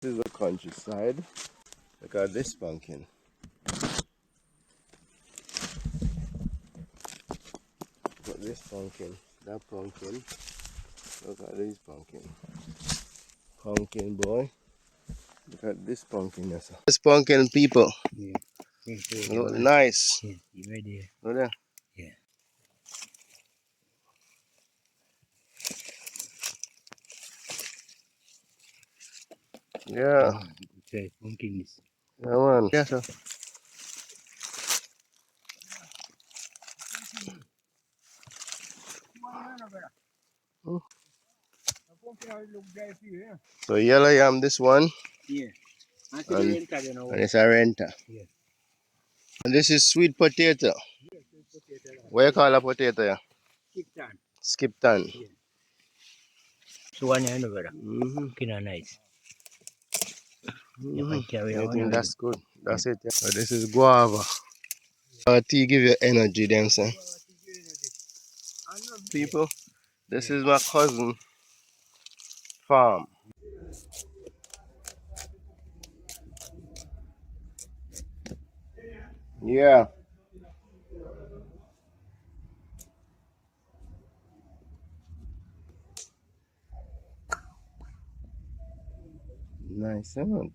This is the countryside. Look at this pumpkin. Look at this pumpkin. That pumpkin. Look at this pumpkin. Pumpkin boy. Look at this pumpkin. Yes, sir. This pumpkin people. Yeah. Look nice. Yeah, you ready? Look there. Yeah. Yeah. Okay, pumpkins. Yeah, man. Yes, sir. So yellow yam, this one, Yeah. and it's a renter. Yeah. And this is sweet potato. What you call a potato? Yeah? Skipton. Skipton. Yeah. So one you know, brother. Mm-hmm. Looking nice. You Mm-hmm. can carry I on. think that's good. That's it. Yeah. So this is guava. Tea give you energy, them say. People, this is my cousin farm. Yeah. Nice sound.